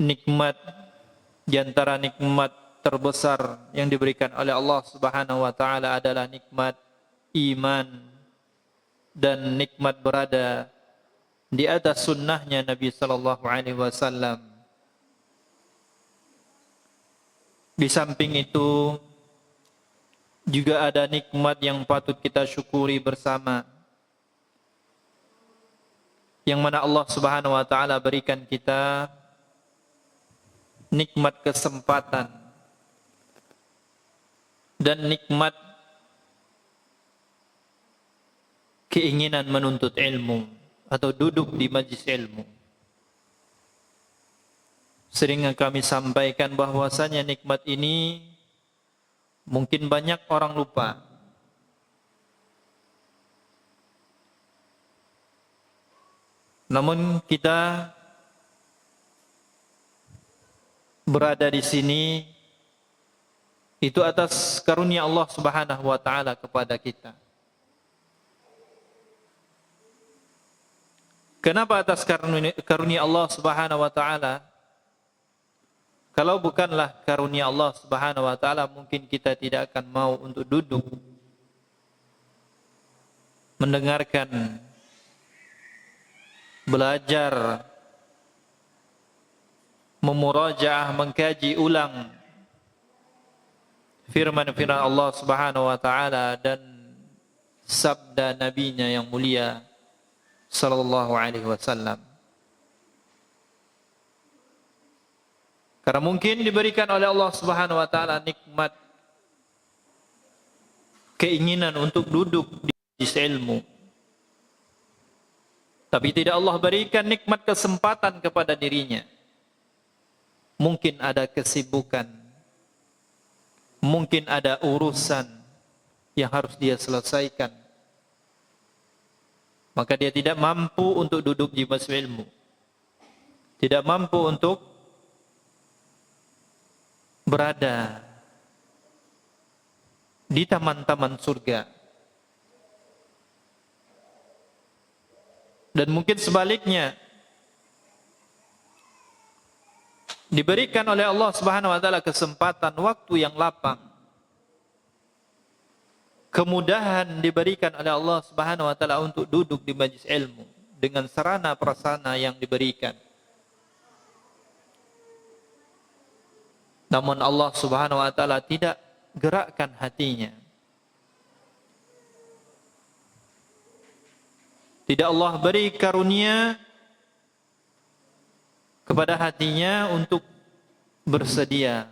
nikmat di antara nikmat terbesar yang diberikan oleh Allah Subhanahu wa taala adalah nikmat iman dan nikmat berada di atas sunnahnya Nabi sallallahu alaihi wasallam. Di samping itu juga ada nikmat yang patut kita syukuri bersama, yang mana Allah Subhanahu wa taala berikan kita nikmat kesempatan dan nikmat keinginan menuntut ilmu atau duduk di majlis ilmu. Sering kami sampaikan bahwasanya nikmat ini mungkin banyak orang lupa. Namun kita berada di sini itu atas karunia Allah Subhanahu wa taala kepada kita. Kenapa atas karunia Allah Subhanahu wa taala? Kalau bukanlah karunia Allah Subhanahu wa taala, mungkin kita tidak akan mau untuk duduk mendengarkan, belajar, memurajaah, mengkaji ulang firman-firman Allah Subhanahu wa taala dan sabda nabinya yang mulia sallallahu alaihi wasallam. Karena mungkin diberikan oleh Allah Subhanahu wa taala nikmat keinginan untuk duduk di majlis ilmu, tapi tidak Allah berikan nikmat kesempatan kepada dirinya. Mungkin ada kesibukan, mungkin ada urusan yang harus dia selesaikan, maka dia tidak mampu untuk duduk di majlis ilmu, tidak mampu untuk berada di taman-taman surga. Dan mungkin sebaliknya, diberikan oleh Allah Subhanahu wa taala kesempatan, waktu yang lapang, kemudahan diberikan oleh Allah Subhanahu wa taala untuk duduk di majlis ilmu dengan sarana prasarana yang diberikan. Namun Allah Subhanahu wa taala tidak gerakkan hatinya. Tidak Allah beri karunia kepada hatinya untuk bersedia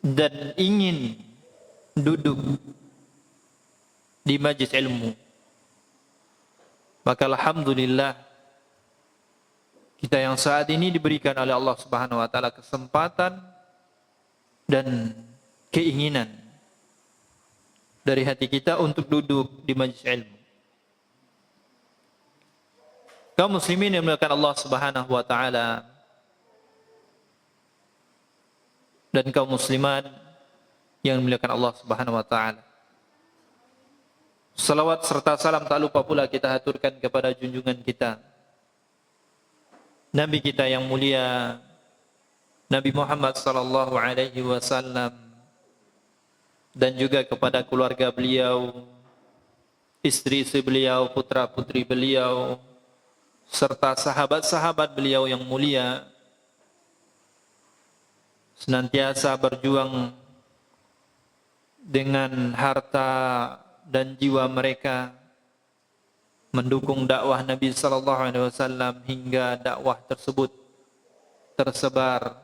dan ingin duduk di majlis ilmu. Maka alhamdulillah, kita yang saat ini diberikan oleh Allah Subhanahu wa taala kesempatan dan keinginan dari hati kita untuk duduk di majlis ilmu. Kaum muslimin yang dimuliakan Allah Subhanahu wa taala dan kaum muslimat yang dimuliakan Allah Subhanahu wa taala. Salawat serta salam tak lupa pula kita haturkan kepada junjungan kita, Nabi kita yang mulia, Nabi Muhammad sallallahu alaihi wasallam, dan juga kepada keluarga beliau, istri-istri beliau, putra-putri beliau, serta sahabat-sahabat beliau yang mulia, senantiasa berjuang dengan harta dan jiwa mereka mendukung dakwah Nabi sallallahu alaihi wasallam hingga dakwah tersebut tersebar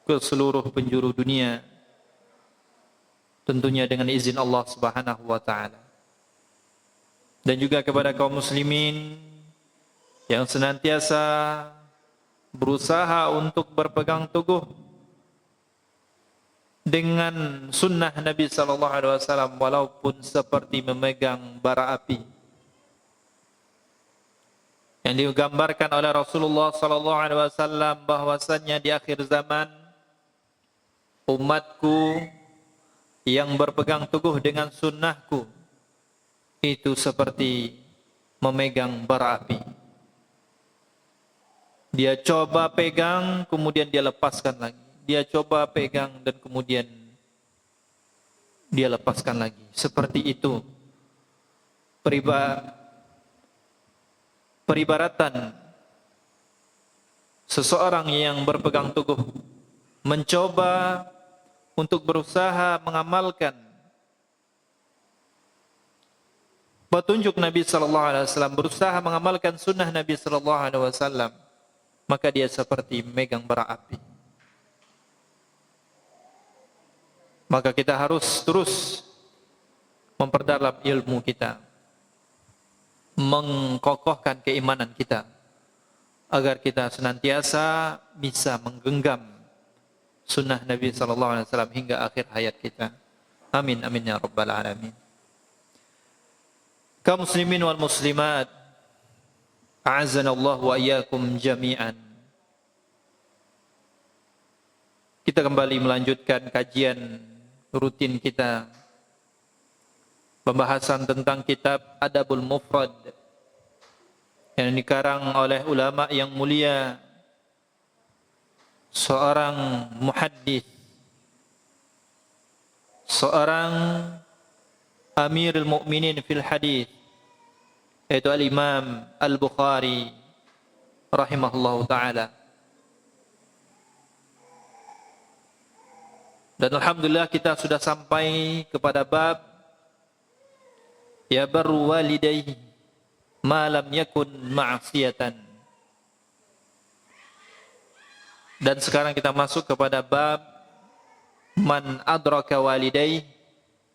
ke seluruh penjuru dunia, tentunya dengan izin Allah Subhanahu wa taala. Dan juga kepada kaum muslimin yang senantiasa berusaha untuk berpegang teguh dengan sunnah Nabi sallallahu alaihi wasallam walaupun seperti memegang bara api, yang digambarkan oleh Rasulullah sallallahu alaihi wasallam bahwasannya di akhir zaman umatku yang berpegang teguh dengan sunnahku itu seperti memegang bara api. Dia coba pegang, kemudian dia lepaskan lagi. Dia coba pegang dan kemudian dia lepaskan lagi. Seperti itu peribaratan seseorang yang berpegang teguh, mencoba untuk berusaha mengamalkan petunjuk Nabi sallallahu alaihi wasallam, berusaha mengamalkan sunnah Nabi sallallahu alaihi wasallam, maka dia seperti memegang bara api. Maka kita harus terus memperdalam ilmu kita, mengkokohkan keimanan kita, agar kita senantiasa bisa menggenggam sunnah Nabi sallallahu alaihi wasallam hingga akhir hayat kita. Amin amin ya rabbal alamin. Kaum muslimin wal muslimat, a'azzanallahu wa iyyakum jami'an. Kita kembali melanjutkan kajian rutin kita, pembahasan tentang kitab Adabul Mufrad yang dikarang oleh ulama yang mulia, seorang muhaddits, seorang Amirul Mukminin fil hadis, yaitu Al-Imam Al-Bukhari rahimahullahu taala. Dan alhamdulillah kita sudah sampai kepada bab ya barru walidayhi ma lam yakun ma'siyatan. Dan sekarang kita masuk kepada bab man adraka walidayhi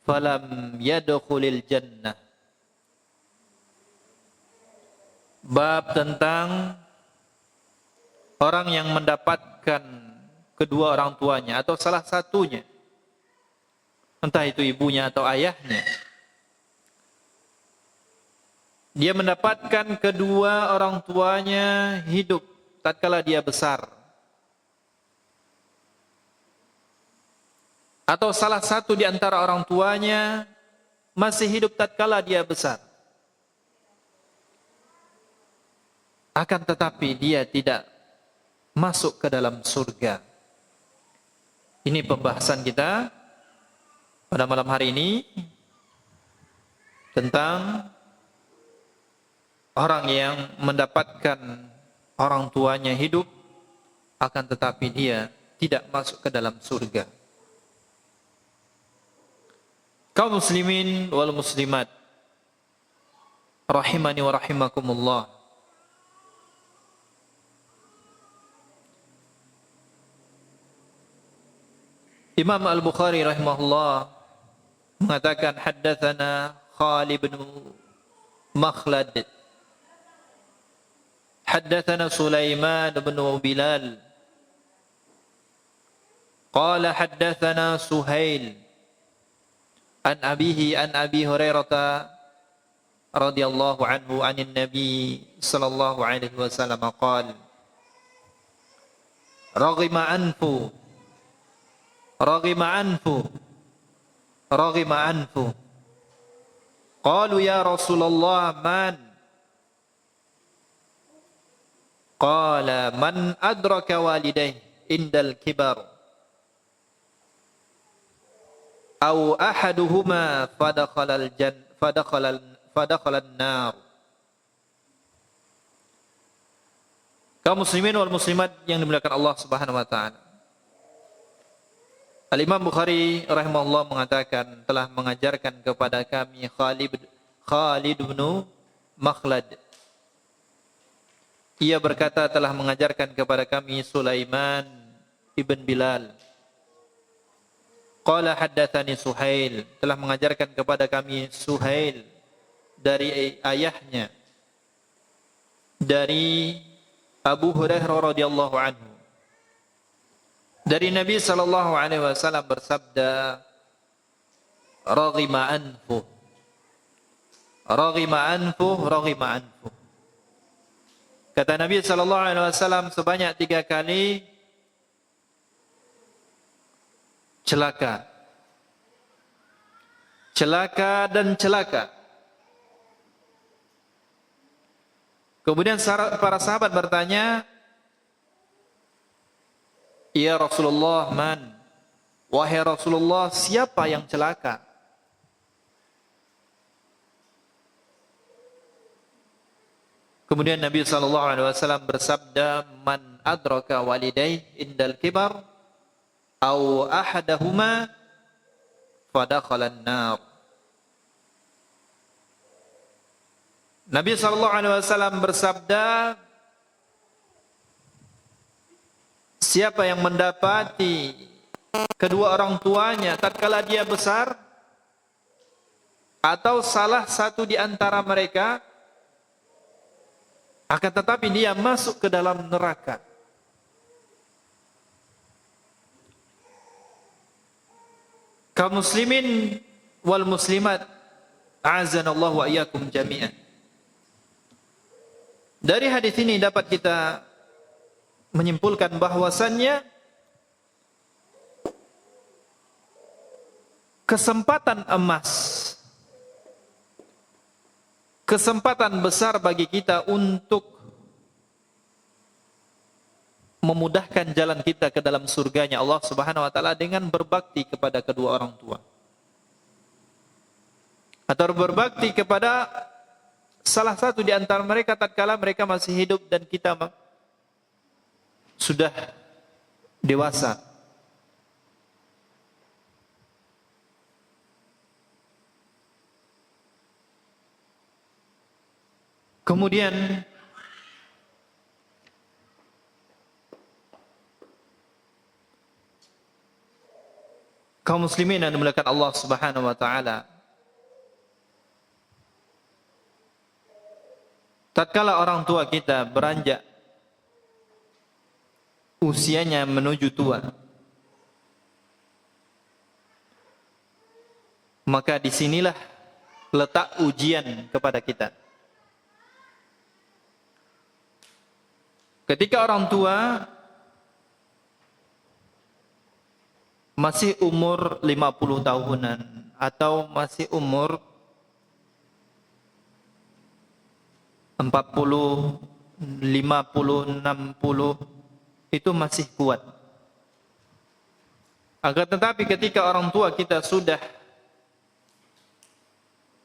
falam yadkhulil jannah. Bab tentang orang yang mendapatkan kedua orang tuanya atau salah satunya, entah itu ibunya atau ayahnya. Dia mendapatkan kedua orang tuanya hidup tatkala dia besar, atau salah satu di antara orang tuanya masih hidup tatkala dia besar, akan tetapi dia tidak masuk ke dalam surga. Ini pembahasan kita pada malam hari ini tentang orang yang mendapatkan orang tuanya hidup, akan tetapi dia tidak masuk ke dalam surga. Kaum muslimin wal muslimat rahimani wa rahimakumullah. Imam Al-Bukhari rahimahullah mengatakan haddatsana Khalid bin Makhlad, haddatsana Sulaiman bin Bilal, qala haddatsana Suhail an abihi an Abi Hurairah radhiyallahu anhu anin Nabi sallallahu alaihi wasallam qala raghima anfu qalu ya Rasulullah man qala man adraka walidayhi indal kibar aw ahaduhuma fadakhala an-nar. Kaum muslimin wal muslimat yang dimuliakan Allah Subhanahu wa taala, Al-Imam Bukhari rahimahullah mengatakan telah mengajarkan kepada kami Khalid bin Makhlad. Ia berkata telah mengajarkan kepada kami Sulaiman ibn Bilal. Qala haddatsani Suhail, telah mengajarkan kepada kami Suhail dari ayahnya, dari Abu Hurairah radhiyallahu anhu. Dari Nabi sallallahu alaihi wasallam bersabda, raghima anfu, raghima anfu, raghima anfu. Kata Nabi sallallahu alaihi wasallam sebanyak 3 kali, celaka, celaka dan celaka. Kemudian para sahabat bertanya, Ya Rasulullah, man? Wahai Rasulullah, siapa yang celaka? Kemudian Nabi SAW bersabda, man adraka walidayh indal kibar au ahadahuma fadakhalan nar. Nabi SAW bersabda, siapa yang mendapati kedua orang tuanya tatkala dia besar, atau salah satu di antara mereka, akan tetapi dia masuk ke dalam neraka. Kaum muslimin wal muslimat, a'azanallahu wa iyyakum jami'an. Dari hadis ini dapat kita menyimpulkan bahwasannya kesempatan emas, kesempatan besar bagi kita untuk memudahkan jalan kita ke dalam surganya Allah Subhanahu wa taala dengan berbakti kepada kedua orang tua. Atau berbakti kepada salah satu di antara mereka tatkala mereka masih hidup dan kita sudah dewasa. Kemudian kaum muslimin yang dimuliakan Allah Subhanahu wa taala, tatkala orang tua kita beranjak usianya menuju tua, maka disinilah letak ujian kepada kita. Ketika orang tua masih umur 50 tahunan atau masih umur 40, 50, 60, itu masih kuat. Akan tetapi ketika orang tua kita sudah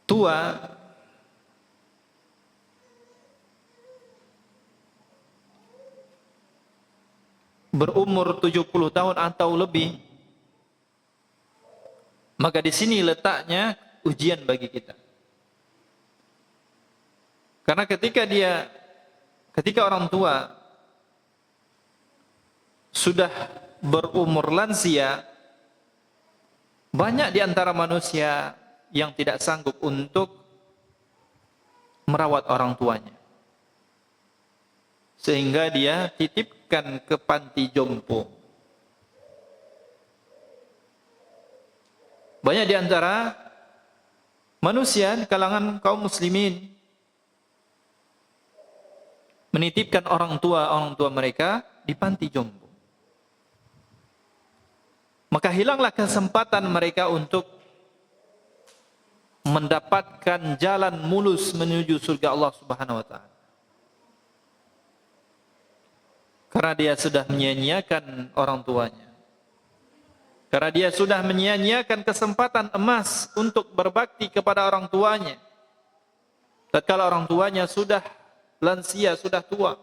tua, berumur 70 tahun atau lebih, maka di sini letaknya ujian bagi kita. Karena ketika orang tua sudah berumur lansia, banyak di antara manusia yang tidak sanggup untuk merawat orang tuanya, sehingga dia titipkan ke panti jompo. Banyak di antara manusia di kalangan kaum muslimin menitipkan orang tua mereka di panti jompo. Maka hilanglah kesempatan mereka untuk mendapatkan jalan mulus menuju surga Allah Subhanahu wa taala. Karena dia sudah menyia-nyiakan orang tuanya. Karena dia sudah menyia-nyiakan kesempatan emas untuk berbakti kepada orang tuanya. Tatkala orang tuanya sudah lansia, sudah tua.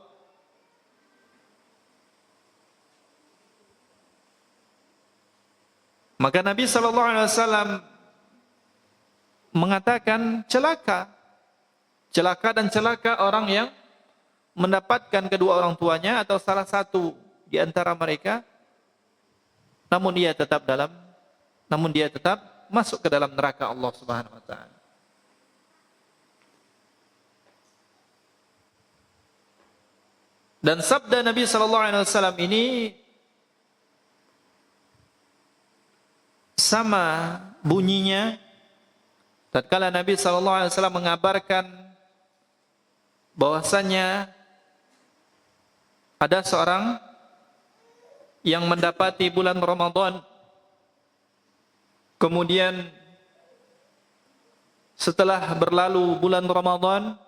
Maka Nabi SAW mengatakan celaka dan celaka orang yang mendapatkan kedua orang tuanya atau salah satu di antara mereka, namun dia tetap masuk ke dalam neraka Allah Subhanahu wa taala. Dan sabda Nabi SAW ini sama bunyinya tatkala Nabi SAW mengabarkan bahwasanya ada seorang yang mendapati bulan Ramadan, kemudian setelah berlalu bulan Ramadan,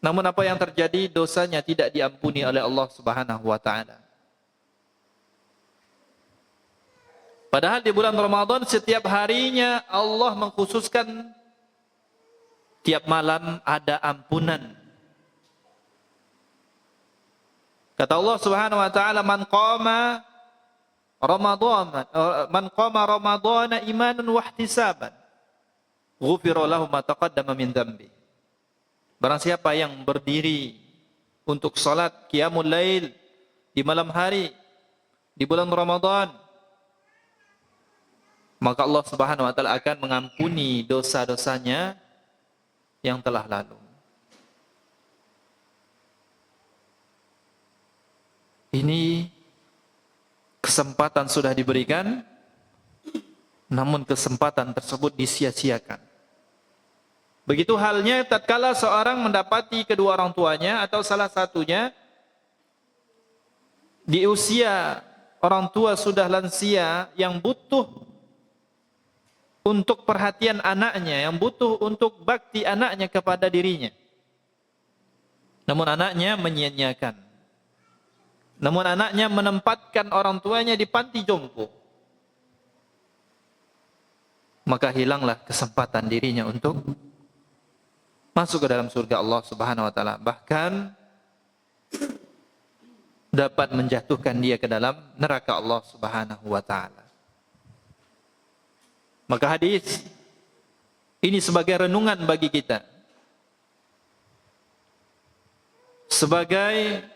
namun apa yang terjadi? Dosanya tidak diampuni oleh Allah Subhanahu wa taala. Padahal di bulan Ramadan setiap harinya Allah mengkhususkan tiap malam ada ampunan. Kata Allah Subhanahu wa taala, man qama Ramadhana imanan wa ihtisaban, ghufira lahu ma taqaddama min dzambi. Barang siapa yang berdiri untuk salat qiyamul lail di malam hari di bulan Ramadan, maka Allah Subhanahu wa taala akan mengampuni dosa-dosanya yang telah lalu. Ini kesempatan sudah diberikan, namun kesempatan tersebut disia-siakan. Begitu halnya tatkala seorang mendapati kedua orang tuanya atau salah satunya di usia orang tua sudah lansia yang butuh untuk perhatian anaknya, yang butuh untuk bakti anaknya kepada dirinya. Namun anaknya menyia-nyiakan. Namun anaknya menempatkan orang tuanya di panti jompo. Maka hilanglah kesempatan dirinya untuk masuk ke dalam surga Allah Subhanahu wa taala. Bahkan dapat menjatuhkan dia ke dalam neraka Allah Subhanahu wa taala. Maka hadis ini sebagai renungan bagi kita. Sebagai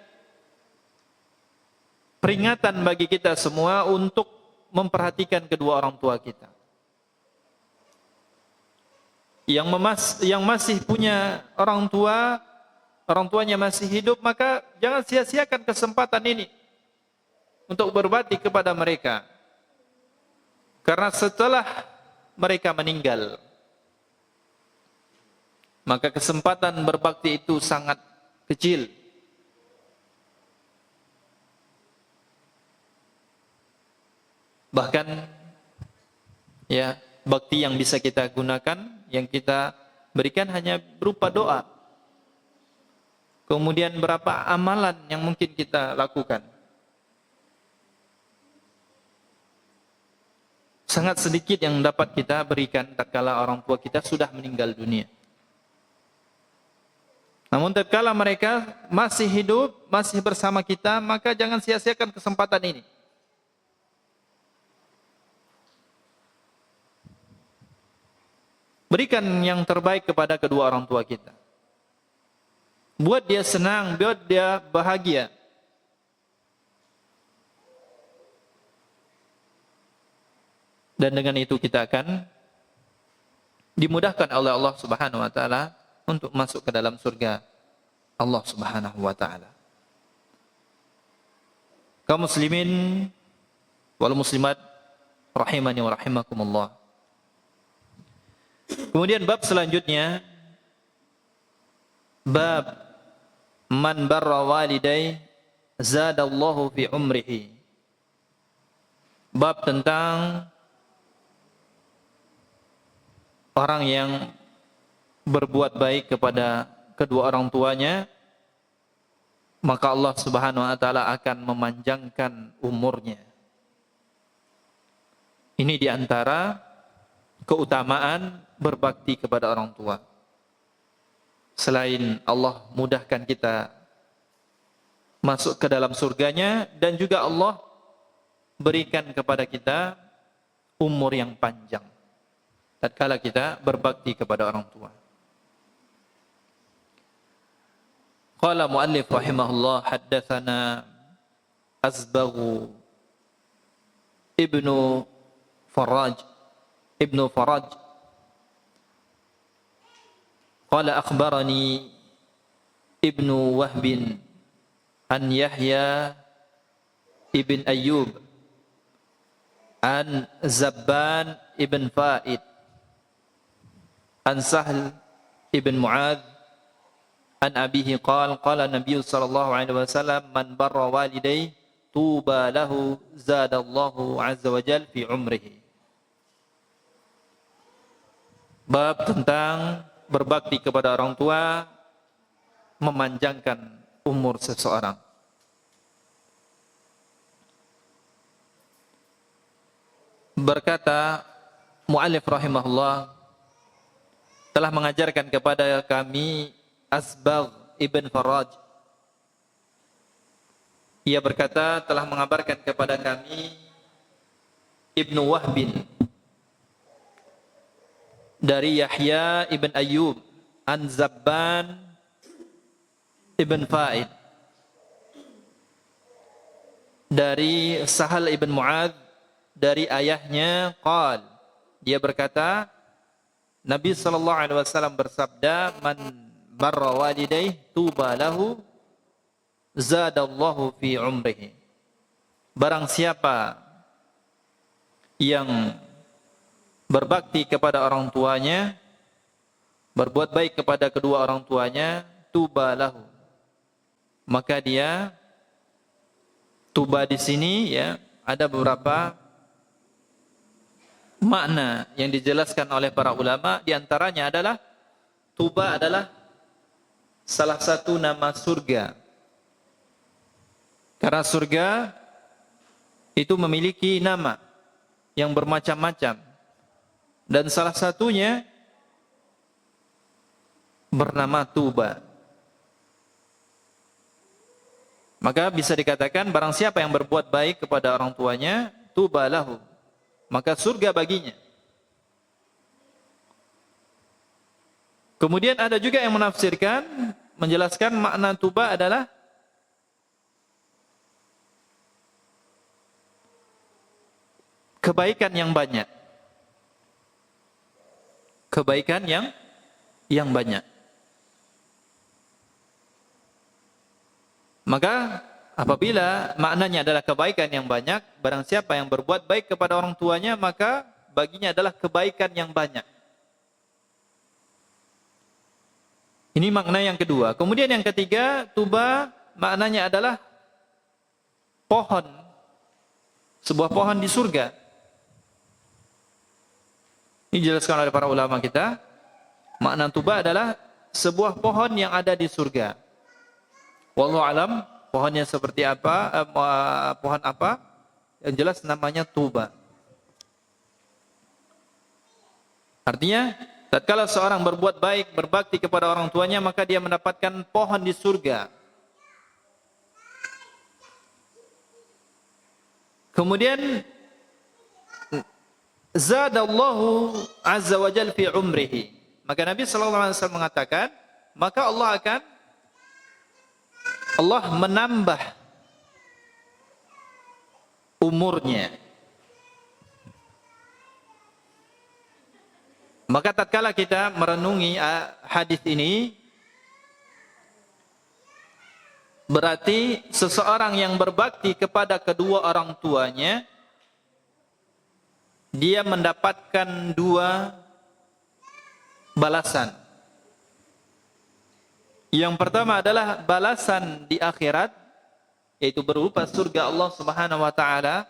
peringatan bagi kita semua untuk memperhatikan kedua orang tua kita. Yang masih punya orang tua, orang tuanya masih hidup, maka jangan sia-siakan kesempatan ini untuk berbakti kepada mereka. Karena setelah mereka meninggal, maka kesempatan berbakti itu sangat kecil. Bahkan ya, bakti yang bisa kita gunakan, yang kita berikan hanya berupa doa. Kemudian berapa amalan yang mungkin kita lakukan. Sangat sedikit yang dapat kita berikan tatkala orang tua kita sudah meninggal dunia. Namun tatkala mereka masih hidup, masih bersama kita, maka jangan sia-siakan kesempatan ini. Berikan yang terbaik kepada kedua orang tua kita. Buat dia senang, buat dia bahagia. Dan dengan itu kita akan dimudahkan oleh Allah Subhanahu wa taala untuk masuk ke dalam surga Allah Subhanahu wa taala. Kaum muslimin wal muslimat rahimani wa rahimakumullah. Kemudian bab selanjutnya, bab man barra walidai zadallahu fi umrihi. Bab tentang orang yang berbuat baik kepada kedua orang tuanya, maka Allah Subhanahu wa taala akan memanjangkan umurnya. Ini diantara keutamaan berbakti kepada orang tua. Selain Allah mudahkan kita masuk ke dalam surganya, dan juga Allah berikan kepada kita umur yang panjang tatkala kita berbakti kepada orang tua. Qala muallif rahimahullah, haddatsana Azbaghu ibnu Faraj qala akhbarani ibnu Wahbin an Yahya ibn Ayyub an Zabban ibn Fa'id an Sahl ibn Mu'adh an abihi qala Nabi sallallahu alaihi wasallam man barra walidayhi tuba lahu zadallahu azza wa jalla fi umrihi. Bab tentang berbakti kepada orang tua memanjangkan umur seseorang. berkata muallif rahimahullah telah mengajarkan kepada kami Asbagh ibn Faraj. Ia berkata telah mengabarkan kepada kami Ibnu Wahbin dari Yahya ibn Ayyub an Zabban ibn Fa'id dari Sahal ibn Mu'adz dari ayahnya qal, dia berkata Nabi sallallahu alaihi wasallam bersabda, man barra walidayhi tuba lahu zadallahu fi umrihi. Barang siapa yang berbakti kepada orang tuanya, berbuat baik kepada kedua orang tuanya, tuba lahu, maka dia, tuba di sini ya ada beberapa makna yang dijelaskan oleh para ulama. Di antaranya adalah tuba adalah salah satu nama surga. Karena surga itu memiliki nama yang bermacam-macam, dan salah satunya bernama tuba. Maka bisa dikatakan barang siapa yang berbuat baik kepada orang tuanya, tuba lahu, maka surga baginya. Kemudian ada juga yang menafsirkan, menjelaskan makna tuba adalah kebaikan yang banyak. Kebaikan yang banyak. Maka apabila maknanya adalah kebaikan yang banyak, barang siapa yang berbuat baik kepada orang tuanya, maka baginya adalah kebaikan yang banyak. Ini makna yang kedua. Kemudian yang ketiga, tuba maknanya adalah pohon. Sebuah pohon di surga. Ini dijelaskan oleh para ulama kita. Makna tuba adalah sebuah pohon yang ada di surga. Wallahu alam, pohonnya seperti apa, pohon apa? Yang jelas namanya tuba. Artinya, tatkala seorang berbuat baik, berbakti kepada orang tuanya, maka dia mendapatkan pohon di surga. Kemudian zadallahu azza wa jalla fi umrihi. Maka Nabi sallallahu alaihi wasallam mengatakan, maka Allah menambah umurnya. Maka tatkala kita merenungi hadis ini, berarti seseorang yang berbakti kepada kedua orang tuanya, dia mendapatkan dua balasan. Yang pertama adalah balasan di akhirat, yaitu berupa surga Allah Subhanahu wa taala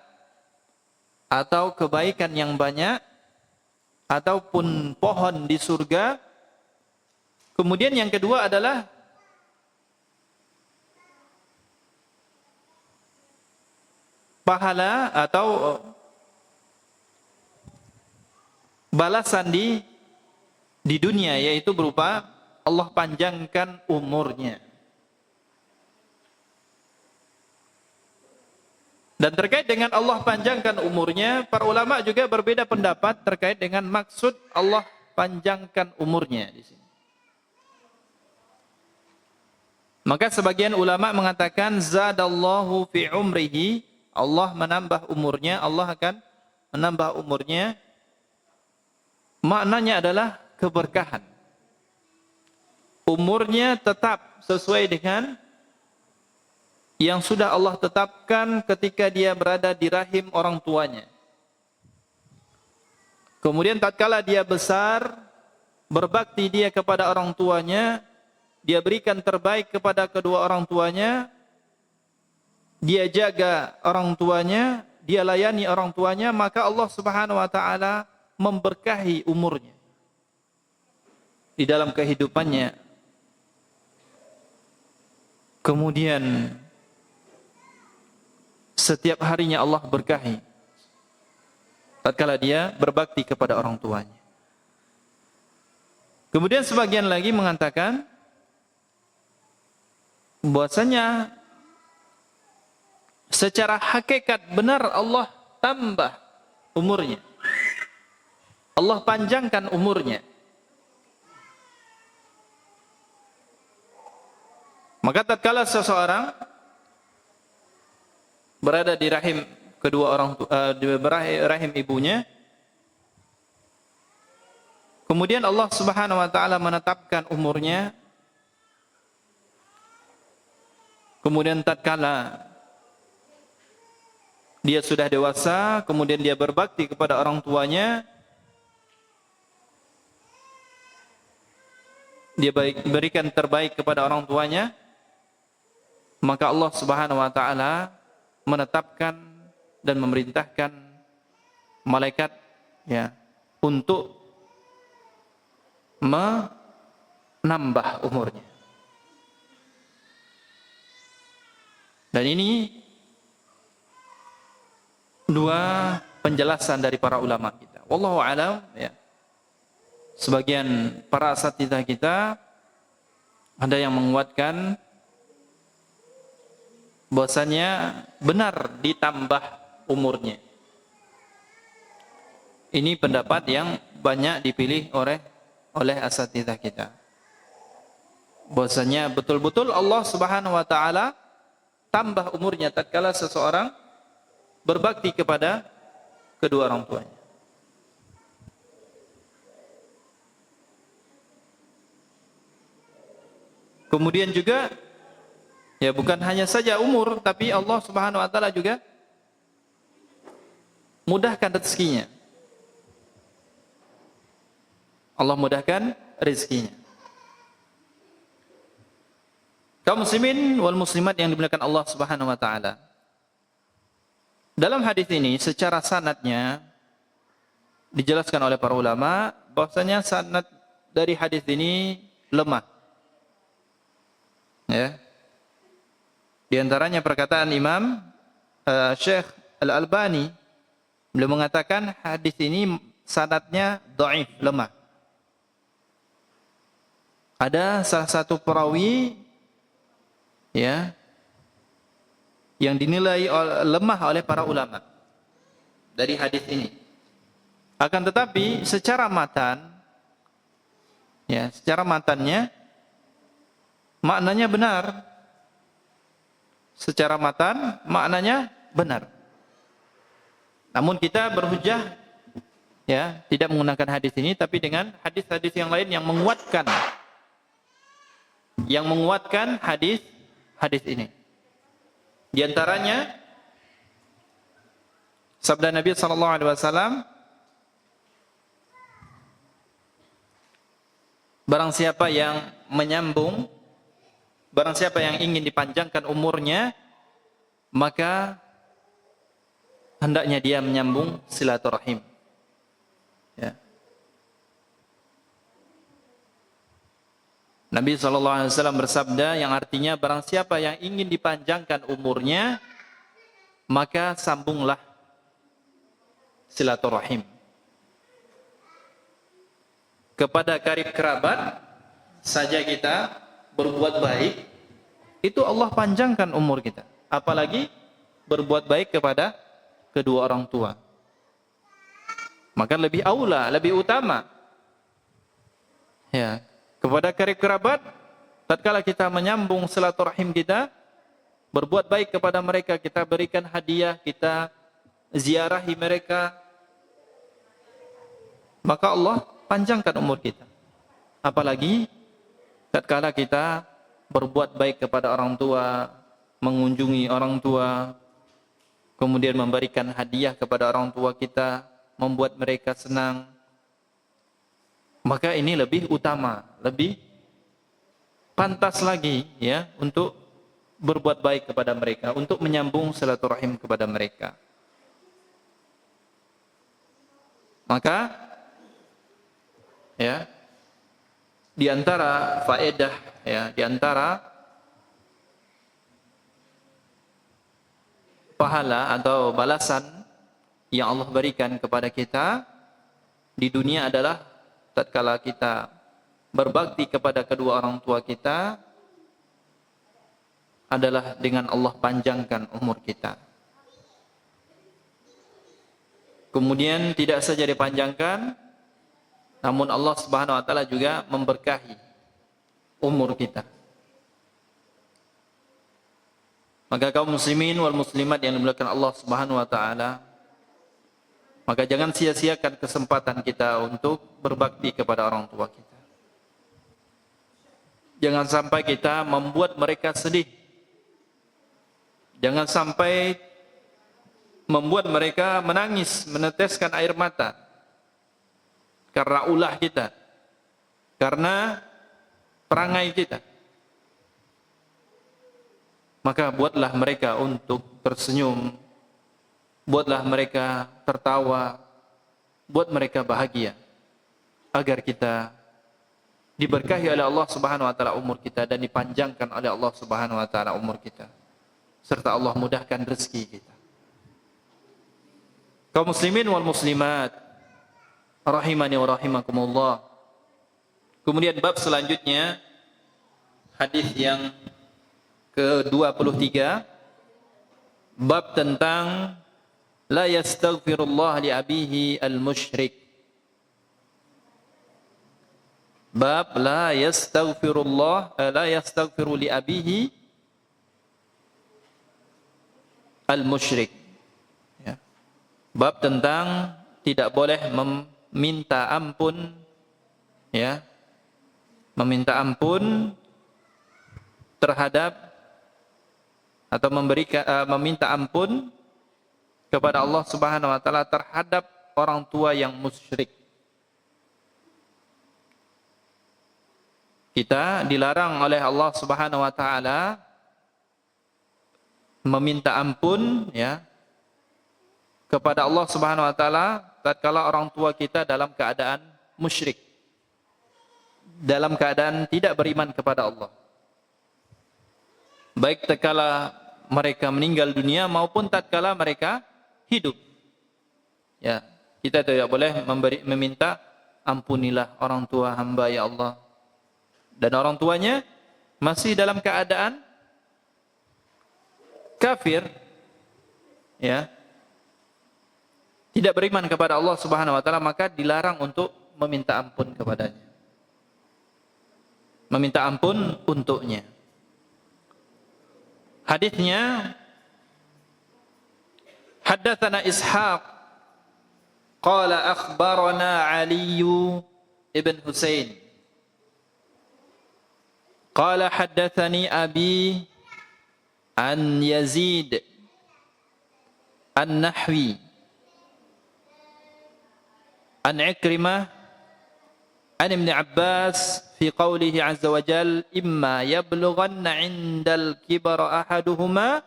atau kebaikan yang banyak ataupun pohon di surga. Kemudian yang kedua adalah pahala atau balasan di dunia, yaitu berupa Allah panjangkan umurnya. Dan terkait dengan Allah panjangkan umurnya, para ulama juga berbeda pendapat terkait dengan maksud Allah panjangkan umurnya di sini. Maka sebagian ulama mengatakan zadallahu fi umrihi, Allah menambah umurnya, Allah akan menambah umurnya. Maknanya adalah keberkahan. Umurnya tetap sesuai dengan yang sudah Allah tetapkan ketika dia berada di rahim orang tuanya. Kemudian tatkala dia besar, berbakti dia kepada orang tuanya, dia berikan terbaik kepada kedua orang tuanya, dia jaga orang tuanya, dia layani orang tuanya, maka Allah Subhanahu wa taala memberkahi umurnya di dalam kehidupannya. Kemudian setiap harinya Allah berkahi. tatkala dia berbakti kepada orang tuanya. Kemudian sebagian lagi mengatakan bahwasanya secara hakikat benar Allah tambah umurnya. Allah panjangkan umurnya. Maka tatkala seseorang berada di rahim kedua orang di rahim ibunya, kemudian Allah Subhanahu wa taala menetapkan umurnya, kemudian tatkala dia sudah dewasa, kemudian dia berbakti kepada orang tuanya, dia berikan terbaik kepada orang tuanya, maka Allah Subhanahu wa taala menetapkan dan memerintahkan malaikat ya untuk menambah umurnya. Dan ini dua penjelasan dari para ulama kita. Wallahu a'lam ya. Sebagian para asatidzah kita ada yang menguatkan bahwasanya benar ditambah umurnya. Ini pendapat yang banyak dipilih oleh asatidzah kita. Bahwasanya betul-betul Allah Subhanahu wa taala tambah umurnya tatkala seseorang berbakti kepada kedua orang tuanya. Kemudian juga ya bukan hanya saja umur, tapi Allah Subhanahu wa taala juga mudahkan rezekinya. Allah mudahkan rezekinya. Kaum muslimin wal muslimat yang dimuliakan Allah Subhanahu wa taala. Dalam hadis ini secara sanadnya dijelaskan oleh para ulama bahwasanya sanad dari hadis ini lemah. Ya. Di antaranya perkataan Imam Syekh Al-Albani, beliau mengatakan hadis ini sanadnya dhaif, lemah. Ada salah satu perawi ya yang dinilai lemah oleh para ulama dari hadis ini. Akan tetapi secara matan ya, secara matannya maknanya benar. Secara matan maknanya benar. Namun kita berhujjah ya, tidak menggunakan hadis ini tapi dengan hadis-hadis yang lain yang menguatkan hadis ini. Di antaranya sabda Nabi sallallahu alaihi wasallam, barang siapa yang menyambung, barang siapa yang ingin dipanjangkan umurnya, maka hendaknya dia menyambung silaturahim. Ya. Nabi SAW bersabda yang artinya barang siapa yang ingin dipanjangkan umurnya, maka sambunglah silaturahim. Kepada karib kerabat saja kita berbuat baik, itu Allah panjangkan umur kita. Apalagi berbuat baik kepada kedua orang tua. Maka lebih aula, lebih utama. Ya, kepada karib kerabat, tatkala kita menyambung silaturahim kita, berbuat baik kepada mereka, kita berikan hadiah, kita ziarahi mereka, maka Allah panjangkan umur kita. Apalagi tatkala kita berbuat baik kepada orang tua, mengunjungi orang tua, kemudian memberikan hadiah kepada orang tua kita, membuat mereka senang, maka ini lebih utama, lebih pantas lagi ya untuk berbuat baik kepada mereka, untuk menyambung silaturahim kepada mereka. Maka ya, di antara faedah ya, di antara pahala atau balasan yang Allah berikan kepada kita di dunia adalah tatkala kita berbakti kepada kedua orang tua kita adalah dengan Allah panjangkan umur kita. Kemudian tidak saja dipanjangkan, namun Allah Subhanahu wa taala juga memberkahi umur kita. Maka kaum muslimin wal muslimat yang dimuliakan Allah Subhanahu wa taala, maka jangan sia-siakan kesempatan kita untuk berbakti kepada orang tua kita. Jangan sampai kita membuat mereka sedih. Jangan sampai membuat mereka menangis, meneteskan air mata karena ulah kita, karena perangai kita. Maka buatlah mereka untuk tersenyum, buatlah mereka tertawa, buat mereka bahagia, agar kita diberkahi oleh Allah Subhanahu wa taala umur kita dan dipanjangkan oleh Allah Subhanahu wa taala umur kita, serta Allah mudahkan rezeki kita. Kaum muslimin wal muslimat rahimani wa rahimakumullah. Kemudian bab selanjutnya, hadis yang ke-23, bab tentang la yastaghfirullah li abihi al-musyrik. Bab la yastaghfiru li abihi al-musyrik. Ya. Bab tentang tidak boleh meminta ampun, ya, meminta ampun terhadap atau meminta ampun kepada Allah Subhanahu wa taala terhadap orang tua yang musyrik. Kita dilarang oleh Allah Subhanahu wa taala meminta ampun, ya, kepada Allah Subhanahu wa taala tatkala orang tua kita dalam keadaan musyrik, dalam keadaan tidak beriman kepada Allah. Baik tatkala mereka meninggal dunia maupun tatkala mereka hidup. Ya, kita tidak boleh meminta ampunilah orang tua hamba ya Allah, dan orang tuanya masih dalam keadaan kafir, ya, tidak beriman kepada Allah Subhanahu wa taala, maka dilarang untuk meminta ampun kepadanya, meminta ampun untuknya. Hadisnya, haddatsana Ishaq qala akhbarana Ali ibn Husain qala haddatsani abi an Yazid an-Nahwi an Ikrimah an Ibn Abbas fi qawlihi azza wa jal imma yablughanna 'indal kibara ahaduhuma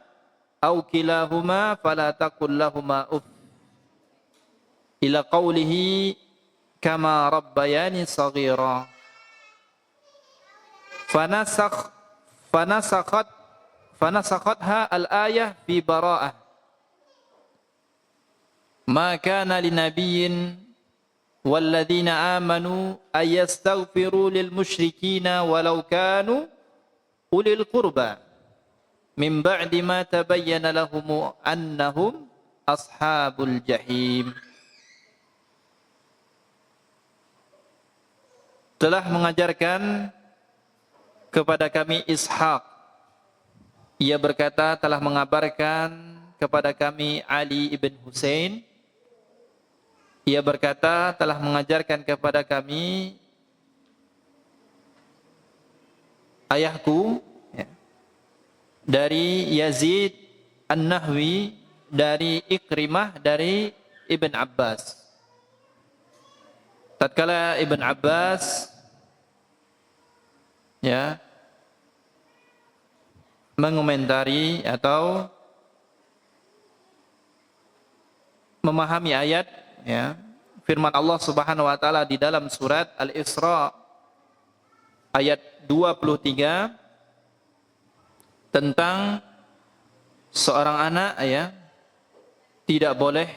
aw kilahuma fala taqul lahumā uff ila qawlihi kama rabbayani shaghira fanasakhatha al-ayah fi bara'ah ma kana linabiyyin والذين آمنوا أن يستغفروا للمشركين ولو كانوا أولي القربى من بعد ما تبين لهم أنهم أصحاب الجحيم. Telah mengajarkan kepada kami Ishaq, ia berkata telah mengabarkan kepada kami Ali ibn Husain, ia berkata telah mengajarkan kepada kami ayahku, ya, dari Yazid An-Nahwi, dari Ikrimah, dari Ibn Abbas. Tatkala Ibn Abbas, ya, mengomentari atau memahami ayat, ya, firman Allah Subhanahu wa taala di dalam surat Al-Isra ayat 23 tentang seorang anak, ya, tidak boleh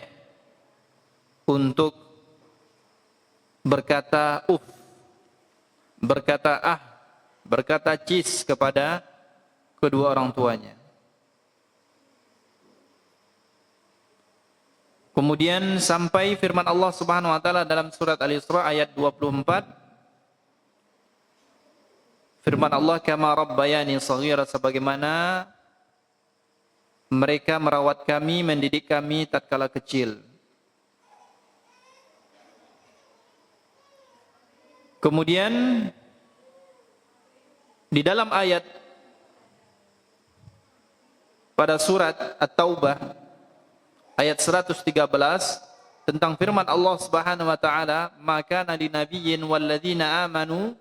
untuk berkata berkata berkata cis kepada kedua orang tuanya. Kemudian sampai firman Allah Subhanahu wa taala dalam surat Al-Isra ayat 24. Firman Allah, kama rabbayani shaghira, sebagaimana mereka merawat kami, mendidik kami tatkala kecil. Kemudian di dalam ayat pada surat At-Taubah ayat 113 tentang firman Allah Subhanahu wa taala, maka nabi nabiyyin walladzina amanu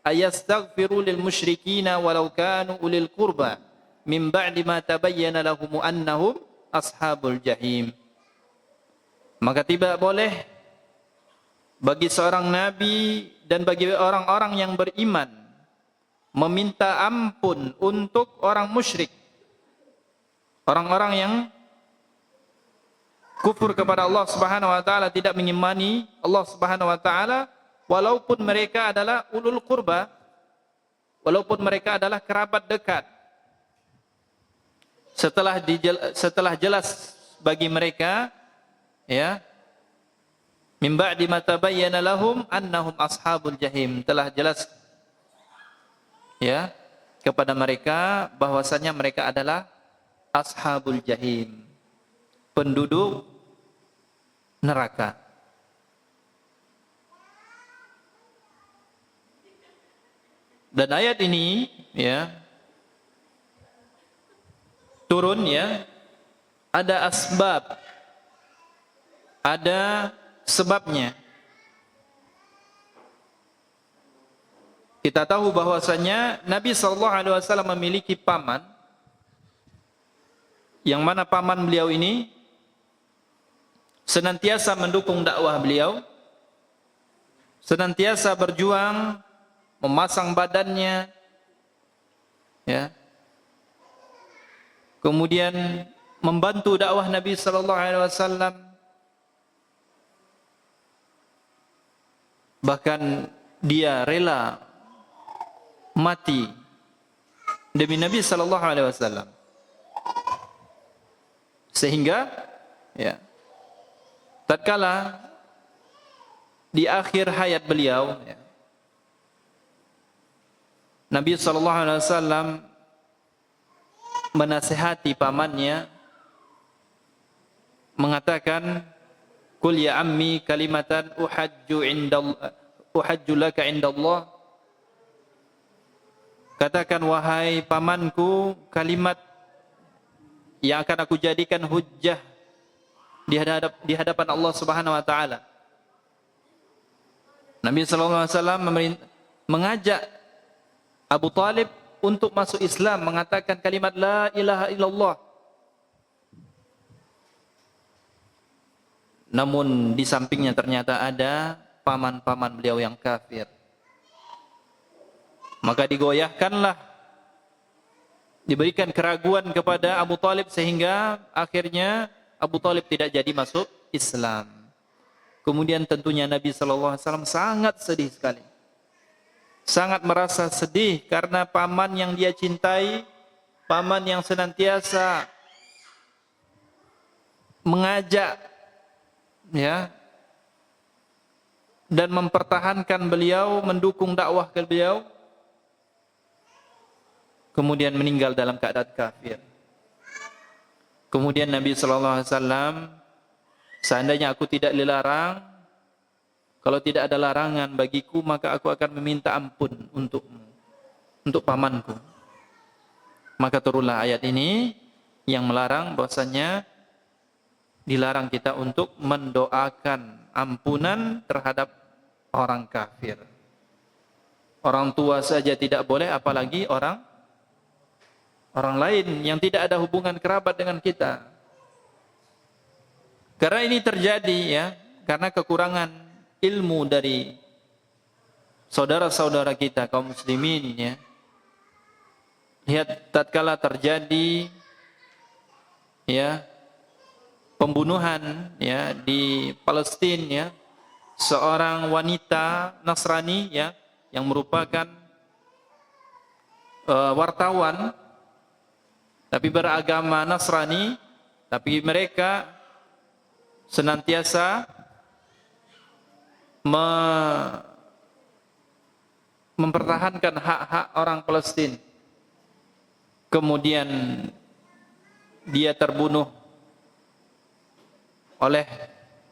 ayastaghfiru lil musyrikina walau kanu ulil qurba min ba'di ma tabayyana lahum annahum ashabul jahim. Maka tidak boleh bagi seorang nabi dan bagi orang-orang yang beriman meminta ampun untuk orang musyrik, orang-orang yang kufur kepada Allah Subhanahu wa taala, tidak mengimani Allah Subhanahu wa taala, walaupun mereka adalah ulul qurba, walaupun mereka adalah kerabat dekat. Setelah jelas bagi mereka, ya, min ba'di ma tabayyana lahum annahum ashabul jahim, telah jelas, ya, kepada mereka bahwasanya mereka adalah ashabul jahim, penduduk neraka. Dan ayat ini, ya, turun, ya, ada asbab, ada sebabnya. Kita tahu bahwasanya Nabi SAW memiliki paman, yang mana paman beliau ini senantiasa mendukung dakwah beliau, senantiasa berjuang, memasang badannya, ya, kemudian membantu dakwah Nabi SAW, bahkan dia rela mati demi Nabi SAW, sehingga, ya, tatkala di akhir hayat beliau, ya, Nabi SAW menasihati pamannya, mengatakan, "Qul ya ammi kalimatan uhajju laka indallah." Katakan, wahai pamanku, kalimat yang akan aku jadikan hujjah di hadapan Allah Subhanahu wa taala. Nabi sallallahu alaihi wasallam mengajak Abu Talib untuk masuk Islam, mengatakan kalimat la ilaha illallah. Namun di sampingnya ternyata ada paman-paman beliau yang kafir. Maka digoyahkanlah, diberikan keraguan kepada Abu Talib, sehingga akhirnya Abu Talib tidak jadi masuk Islam. Kemudian tentunya Nabi SAW sangat sedih sekali, sangat merasa sedih karena paman yang dia cintai, paman yang senantiasa mengajak, ya, dan mempertahankan beliau, mendukung dakwah ke beliau, kemudian meninggal dalam keadaan kafir. Kemudian Nabi SAW, seandainya aku tidak dilarang, kalau tidak ada larangan bagiku, maka aku akan meminta ampun untukmu, untuk pamanku. Maka turunlah ayat ini yang melarang, bahwasanya dilarang kita untuk mendoakan ampunan terhadap orang kafir. Orang tua saja tidak boleh, apalagi orang lain yang tidak ada hubungan kerabat dengan kita. Karena ini terjadi, ya, karena kekurangan ilmu dari saudara-saudara kita kaum muslimin, ya. Lihat tatkala terjadi, ya, pembunuhan ya di Palestina ya, seorang wanita Nasrani ya yang merupakan wartawan tapi beragama Nasrani, tapi mereka senantiasa mempertahankan hak-hak orang Palestina. Kemudian dia terbunuh oleh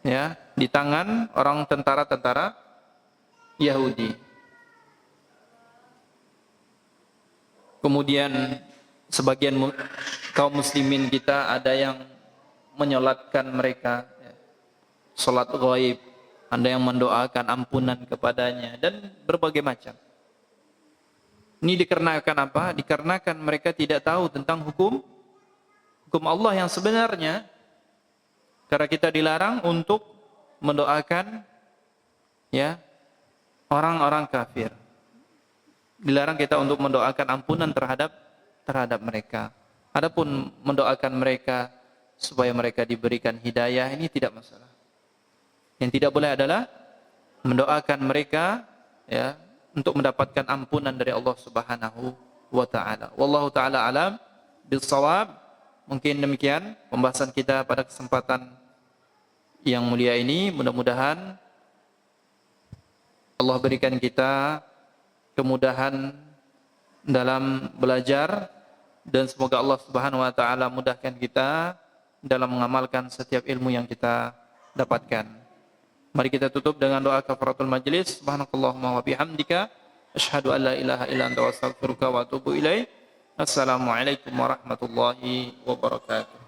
ya di tangan orang tentara-tentara Yahudi. Kemudian sebagian kaum muslimin kita ada yang menyolatkan mereka ya, salat ghaib, ada yang mendoakan ampunan kepadanya dan berbagai macam. Ini dikarenakan apa? Dikarenakan mereka tidak tahu tentang hukum Allah yang sebenarnya. Karena kita dilarang untuk mendoakan ya orang-orang kafir. Dilarang kita untuk mendoakan ampunan terhadap mereka. Adapun mendoakan mereka supaya mereka diberikan hidayah, ini tidak masalah. Yang tidak boleh adalah mendoakan mereka ya untuk mendapatkan ampunan dari Allah Subhanahu wa taala. Wallahu taala alam bis-shawab. Mungkin demikian pembahasan kita pada kesempatan yang mulia ini. Mudah-mudahan Allah berikan kita kemudahan dalam belajar dan semoga Allah Subhanahu wa taala mudahkan kita dalam mengamalkan setiap ilmu yang kita dapatkan. Mari kita tutup dengan doa kafaratul majlis. Subhanakallahumma wa bihamdika asyhadu an la ilaha illa anta astaghfiruka wa atubu ilaik. Assalamualaikum warahmatullahi wabarakatuh.